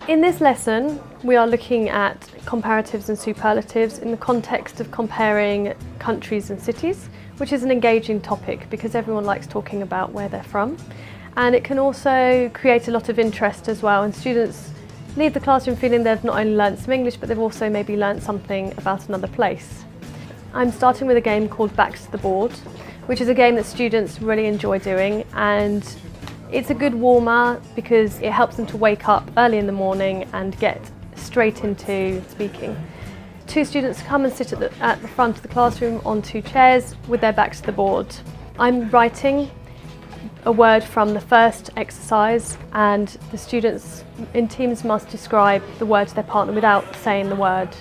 In this lesson, we are looking at comparatives and superlatives in the context of comparing countries and cities, which is an engaging topic because everyone likes talking about where they're from. And it can also create a lot of interest as well, and students leave the classroom feeling they've not only learnt some English, but they've also maybe learnt something about another place. I'm starting with a game called Backs to the Board, which is a game that students really enjoy doing, and it's a good warmer because it helps them to wake up early in the morning and get straight into speaking. Two students come and sit at the front of the classroom on two chairs with their backs to the board. I'm writing a word from the first exercise, and the students in teams must describe the word to their partner without saying the word.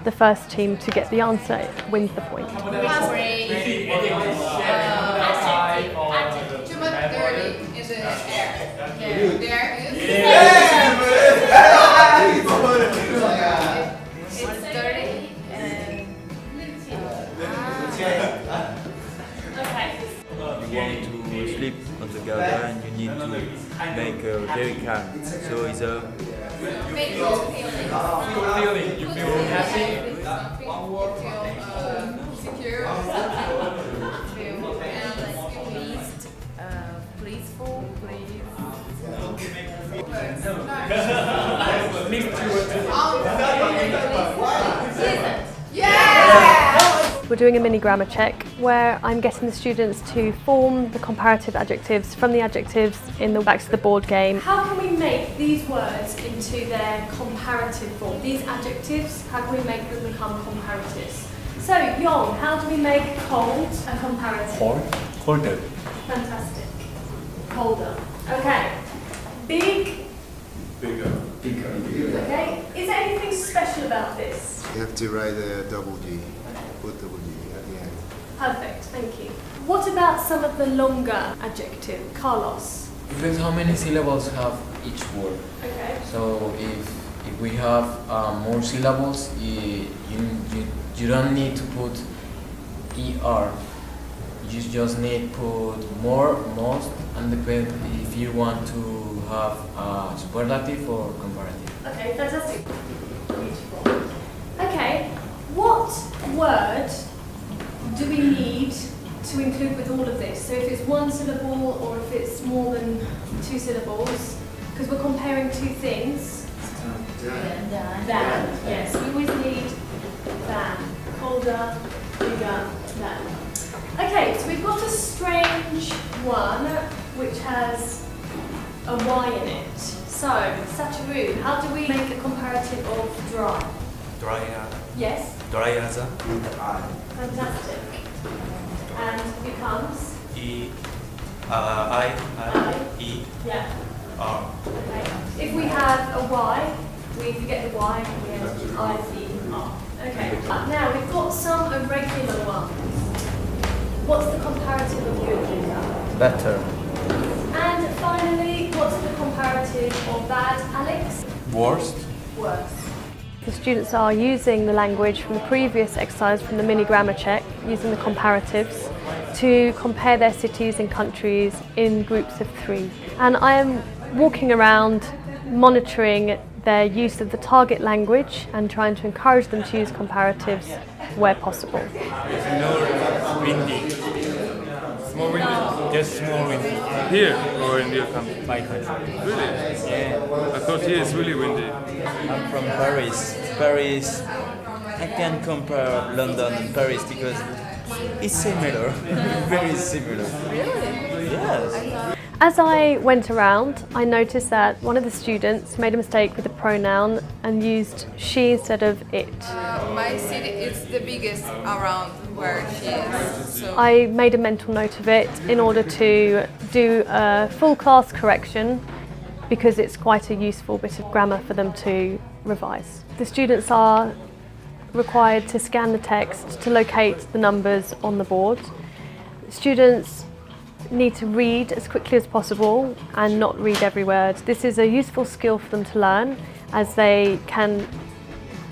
The first team to get the answer wins the point. You want to sleep on the garden and you need to make very calm. So it's a feeling. You feel happy. Secure. Peaceful, We're doing a mini grammar check where I'm getting the students to form the comparative adjectives from the adjectives in the Backs to the Board game. How can we make these words into their comparative form? These adjectives, how can we make them become comparatives? So, Yong, how do we make cold a comparative? Colder. Fantastic. Colder. Okay. Big. Bigger. Okay. Is there anything special about this? You have to write a double D, put double D at the end. Perfect, thank you. What about some of the longer adjectives? Carlos. Depends how many syllables have each word. Okay. So if we have more syllables, you don't need to put ER. You just need to put more, most, and depend if you want to have a superlative or comparative. Okay, fantastic. Beautiful. Okay, what word do we need to include with all of this? So if it's one syllable or if it's more than two syllables, because we're comparing two things. Than. Yes, we always need than. Colder, bigger, than. Okay, so we've got a strange one which has a Y in it. So, Satoru, how do we make a comparative of dry? drier. Yes? Drier. Fantastic. And becomes? I, E, Yeah. R. Okay. If we have a Y, we forget the Y and we have I, E, R. Okay. Now we've got some irregular ones. What's the comparative of good? Better. And finally, what's the comparative of bad, Alex? Worst. Worse. The students are using the language from the previous exercise from the mini grammar check, using the comparatives, to compare their cities and countries in groups of 3. And I am walking around monitoring their use of the target language and trying to encourage them to use comparatives where possible. It's more windy. More windy? Yes, more windy. Here or in your country? My country. Really? Yeah. I thought here it's really windy. I'm from Paris. Paris, I can compare London and Paris because it's similar. Very similar. Really? Yes. As I went around, I noticed that one of the students made a mistake with the pronoun and used she instead of it. My city is the biggest around where she is. So I made a mental note of it in order to do a full class correction because it's quite a useful bit of grammar for them to revise. The students are required to scan the text to locate the numbers on the board. Students need to read as quickly as possible and not read every word. This is a useful skill for them to learn, as they can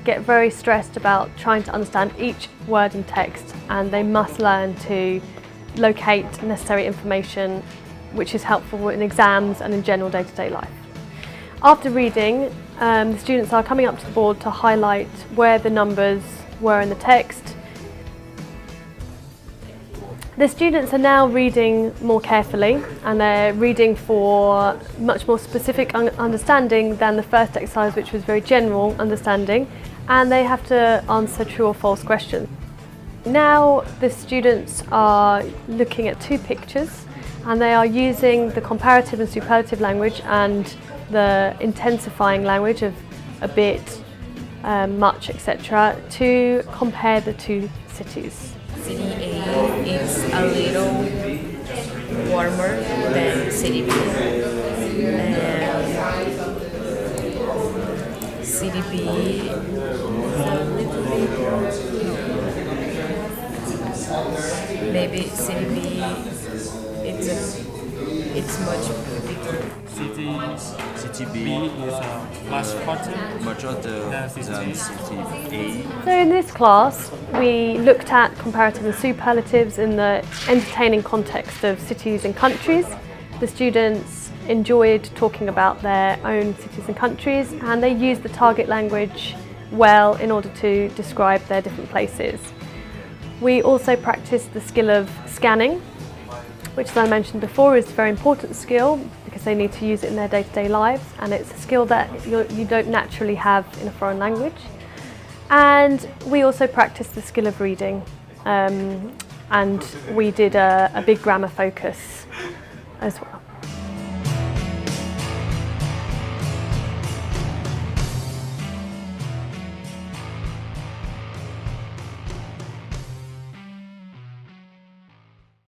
get very stressed about trying to understand each word in text, and they must learn to locate necessary information, which is helpful in exams and in general day-to-day life. After reading, the students are coming up to the board to highlight where the numbers were in the text. The students are now reading more carefully, and they're reading for much more specific understanding than the first exercise, which was very general understanding, and they have to answer true or false questions. Now the students are looking at two pictures, and they are using the comparative and superlative language and the intensifying language of a bit, much, etc. to compare the two cities. City A is a little warmer than City B. City B is a little bit, maybe City B it's much bigger. City B is much hotter than City A. So in this class we looked at comparative and superlatives in the entertaining context of cities and countries. The students enjoyed talking about their own cities and countries, and they used the target language well in order to describe their different places. We also practiced the skill of scanning, which, as I mentioned before, is a very important skill because they need to use it in their day-to-day lives, and it's a skill that you don't naturally have in a foreign language. And we also practiced the skill of reading, and we did a big grammar focus as well.